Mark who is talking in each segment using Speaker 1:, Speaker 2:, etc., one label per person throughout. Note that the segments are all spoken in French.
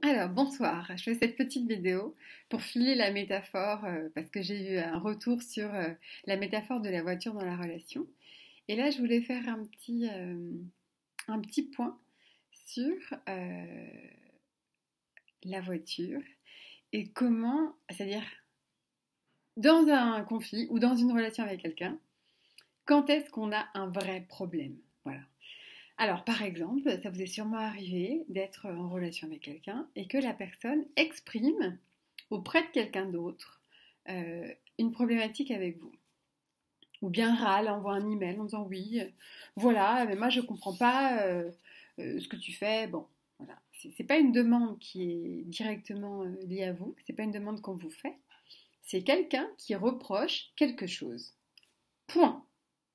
Speaker 1: Alors, bonsoir, je fais cette petite vidéo pour filer la métaphore parce que j'ai eu un retour sur la métaphore de la voiture dans la relation. Et là, je voulais faire un petit point sur la voiture et comment, c'est-à-dire dans un conflit ou dans une relation avec quelqu'un, quand est-ce qu'on a un vrai problème? Voilà. Alors, par exemple, ça vous est sûrement arrivé d'être en relation avec quelqu'un et que la personne exprime auprès de quelqu'un d'autre une problématique avec vous. Ou bien râle, envoie un email en disant oui, voilà, mais moi je ne comprends pas ce que tu fais. Bon, voilà. C'est pas une demande qui est directement liée à vous, c'est pas une demande qu'on vous fait, c'est quelqu'un qui reproche quelque chose. Point.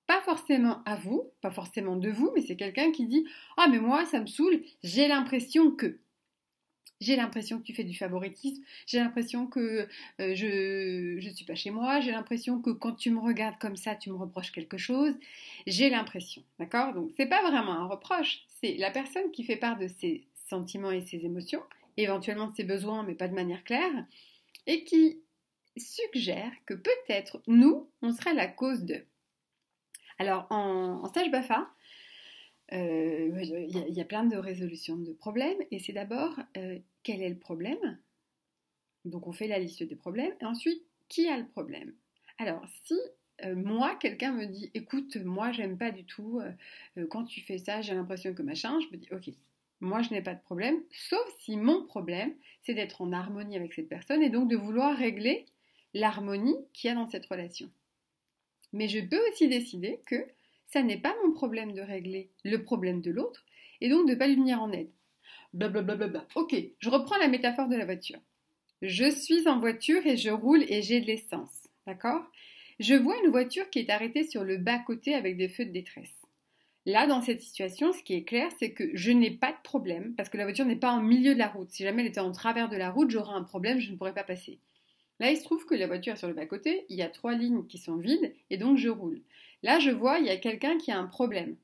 Speaker 1: Pas forcément à vous, pas forcément de vous, mais c'est quelqu'un qui dit ah mais moi ça me saoule, j'ai l'impression que. J'ai l'impression que tu fais du favoritisme, j'ai l'impression que je suis pas chez moi, j'ai l'impression que quand tu me regardes comme ça, tu me reproches quelque chose. J'ai l'impression, d'accord? Donc c'est pas vraiment un reproche, c'est la personne qui fait part de ses sentiments et ses émotions, éventuellement de ses besoins, mais pas de manière claire, et qui suggère que peut-être nous, on serait la cause de. Alors en stage BAFA, il y a plein de résolutions de problèmes, et c'est d'abord quel est le problème? Donc on fait la liste des problèmes, et ensuite qui a le problème? Alors si moi quelqu'un me dit écoute moi j'aime pas du tout quand tu fais ça j'ai l'impression que machin, je me dis ok moi je n'ai pas de problème, sauf si mon problème c'est d'être en harmonie avec cette personne et donc de vouloir régler l'harmonie qu'il y a dans cette relation. Mais je peux aussi décider que ça n'est pas mon problème de régler le problème de l'autre et donc de ne pas lui venir en aide. Blablabla. Ok, je reprends la métaphore de la voiture. Je suis en voiture et je roule et j'ai de l'essence. D'accord? Je vois une voiture qui est arrêtée sur le bas-côté avec des feux de détresse. Là, dans cette situation, ce qui est clair, c'est que je n'ai pas de problème parce que la voiture n'est pas en milieu de la route. Si jamais elle était en travers de la route, j'aurais un problème, je ne pourrais pas passer. Là, il se trouve que la voiture est sur le bas-côté, il y a 3 lignes qui sont vides et donc je roule. Là, je vois, il y a quelqu'un qui a un problème.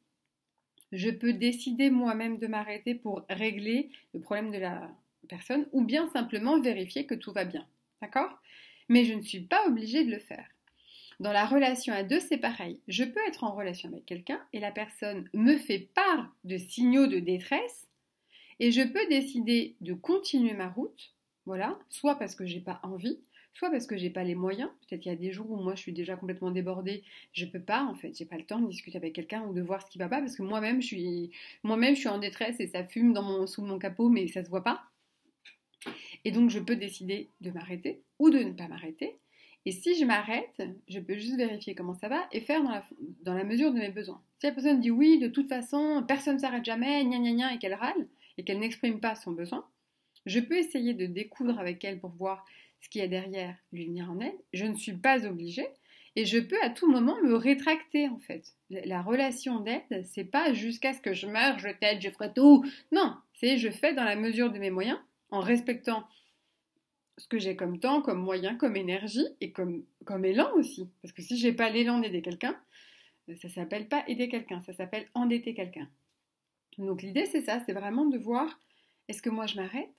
Speaker 1: Je peux décider moi-même de m'arrêter pour régler le problème de la personne ou bien simplement vérifier que tout va bien. D'accord? Mais je ne suis pas obligée de le faire. Dans la relation à deux, c'est pareil. Je peux être en relation avec quelqu'un et la personne me fait part de signaux de détresse et je peux décider de continuer ma route, voilà, soit parce que j'ai pas envie, soit parce que j'ai pas les moyens. Peut-être qu'il y a des jours où moi je suis déjà complètement débordée, je peux pas en fait, j'ai pas le temps de discuter avec quelqu'un ou de voir ce qui va pas parce que moi-même je suis en détresse et ça fume sous mon capot mais ça se voit pas. Et donc je peux décider de m'arrêter ou de ne pas m'arrêter. Et si je m'arrête, je peux juste vérifier comment ça va et faire dans la mesure de mes besoins. Si la personne dit oui, de toute façon, personne ne s'arrête jamais, gna gna gna, et qu'elle râle, et qu'elle n'exprime pas son besoin, je peux essayer de découdre avec elle pour voir ce qu'il y a derrière, lui venir en aide. Je ne suis pas obligée, et je peux à tout moment me rétracter en fait. La relation d'aide, c'est pas jusqu'à ce que je meure, je t'aide, je ferai tout. Non, c'est je fais dans la mesure de mes moyens, en respectant ce que j'ai comme temps, comme moyen, comme énergie et comme élan aussi. Parce que si j'ai pas l'élan d'aider quelqu'un, ça s'appelle pas aider quelqu'un, ça s'appelle endetter quelqu'un. Donc l'idée c'est ça, c'est vraiment de voir est-ce que moi je m'arrête,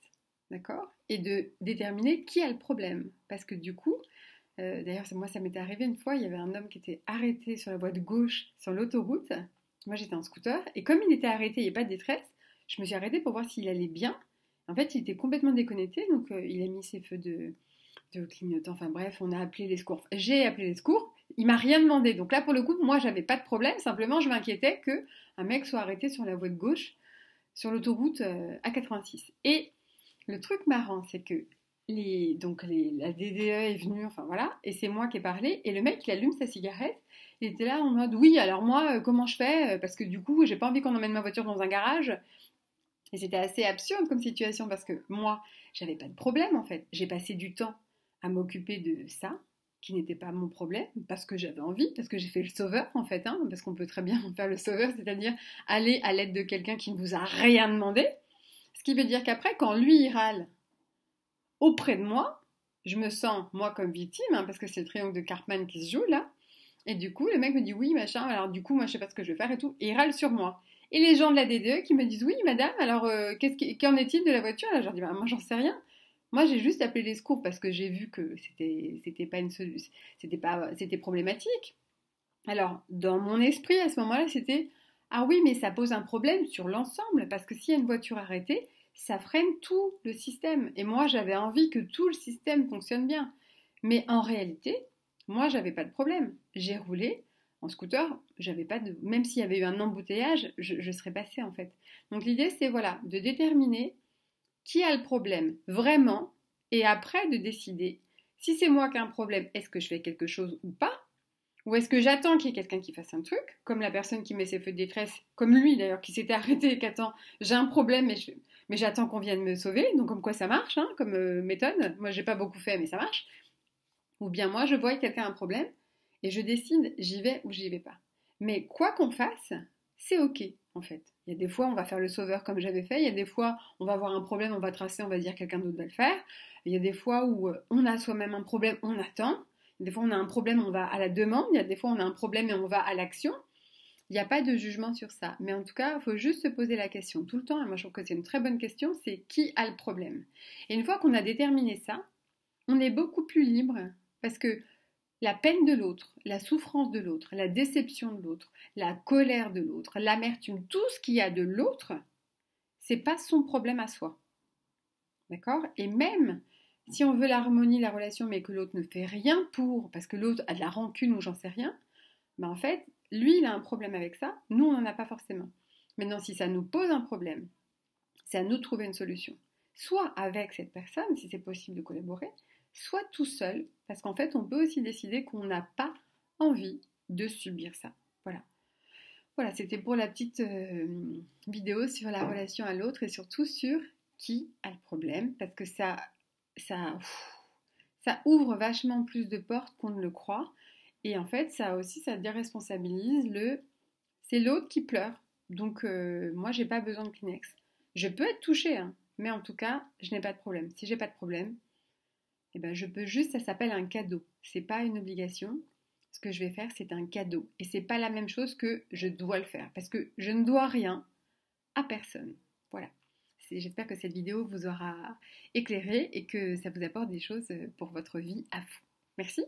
Speaker 1: d'accord, et de déterminer qui a le problème. Parce que du coup, d'ailleurs moi ça m'était arrivé une fois, il y avait un homme qui était arrêté sur la voie de gauche sur l'autoroute. Moi j'étais en scooter et comme il était arrêté, il n'y avait pas de détresse, je me suis arrêtée pour voir s'il allait bien. En fait, il était complètement déconnecté, donc il a mis ses feux de clignotant. Enfin bref, on a appelé les secours. J'ai appelé les secours. Il m'a rien demandé. Donc là, pour le coup, moi, j'avais pas de problème. Simplement, je m'inquiétais que un mec soit arrêté sur la voie de gauche, sur l'autoroute A86. Et le truc marrant, c'est que la DDE est venue, enfin voilà, et c'est moi qui ai parlé. Et le mec, il allume sa cigarette. Il était là en mode oui, alors moi, comment je fais? Parce que du coup, j'ai pas envie qu'on emmène ma voiture dans un garage. Et c'était assez absurde comme situation parce que moi, j'avais pas de problème en fait. J'ai passé du temps à m'occuper de ça, qui n'était pas mon problème, parce que j'avais envie, parce que j'ai fait le sauveur en fait, hein, parce qu'on peut très bien faire le sauveur, c'est-à-dire aller à l'aide de quelqu'un qui ne vous a rien demandé. Ce qui veut dire qu'après, quand lui il râle auprès de moi, je me sens moi comme victime, hein, parce que c'est le triangle de Karpman qui se joue là. Et du coup, le mec me dit oui, machin, alors du coup, moi je sais pas ce que je vais faire et tout, et il râle sur moi. Et les gens de la DDE qui me disent oui madame, alors qu'en est-il de la voiture? Là je leur dis bah, moi j'en sais rien. Moi j'ai juste appelé les secours parce que j'ai vu que c'était pas une solution, c'était problématique. Alors dans mon esprit à ce moment-là c'était ah oui mais ça pose un problème sur l'ensemble parce que s'il y a une voiture arrêtée, ça freine tout le système. Et moi j'avais envie que tout le système fonctionne bien. Mais en réalité, moi j'avais pas de problème. J'ai roulé, en scooter, j'avais pas de. Même s'il y avait eu un embouteillage, je serais passée en fait. Donc l'idée c'est voilà, de déterminer qui a le problème vraiment et après de décider si c'est moi qui ai un problème, est-ce que je fais quelque chose ou pas? Ou est-ce que j'attends qu'il y ait quelqu'un qui fasse un truc, comme la personne qui met ses feux de détresse, comme lui d'ailleurs, qui s'était arrêté et qui attend, j'ai un problème mais j'attends qu'on vienne me sauver, donc comme quoi ça marche, hein, comme méthode. Moi j'ai pas beaucoup fait mais ça marche. Ou bien moi, je vois que quelqu'un a un problème et je décide, j'y vais ou j'y vais pas. Mais quoi qu'on fasse, c'est ok en fait. Il y a des fois, on va faire le sauveur comme j'avais fait. Il y a des fois, on va avoir un problème, on va tracer, on va dire quelqu'un d'autre va le faire. Il y a des fois où on a soi-même un problème, on attend. Des fois, on a un problème, on va à la demande. Il y a des fois, on a un problème et on va à l'action. Il n'y a pas de jugement sur ça. Mais en tout cas, il faut juste se poser la question tout le temps. Et moi, je trouve que c'est une très bonne question. C'est qui a le problème? Et une fois qu'on a déterminé ça, on est beaucoup plus libre parce que la peine de l'autre, la souffrance de l'autre, la déception de l'autre, la colère de l'autre, l'amertume, tout ce qu'il y a de l'autre, c'est pas son problème à soi. D'accord? Et même si on veut l'harmonie, la relation, mais que l'autre ne fait rien pour, parce que l'autre a de la rancune ou j'en sais rien, ben en fait, lui, il a un problème avec ça, nous, on n'en a pas forcément. Maintenant, si ça nous pose un problème, c'est à nous de trouver une solution. Soit avec cette personne, si c'est possible de collaborer, soit tout seul, parce qu'en fait, on peut aussi décider qu'on n'a pas envie de subir ça. Voilà. Voilà, c'était pour la petite vidéo sur la relation à l'autre et surtout sur qui a le problème, parce que ça, ça ouvre vachement plus de portes qu'on ne le croit. Et en fait, ça aussi, ça déresponsabilise c'est l'autre qui pleure. Donc, moi, j'ai pas besoin de Kleenex. Je peux être touchée, hein, mais en tout cas, je n'ai pas de problème. Si j'ai pas de problème, eh ben, je peux juste, ça s'appelle un cadeau. C'est pas une obligation. Ce que je vais faire, c'est un cadeau. Et c'est pas la même chose que je dois le faire. Parce que je ne dois rien à personne. Voilà. J'espère que cette vidéo vous aura éclairé et que ça vous apporte des choses pour votre vie à fond. Merci.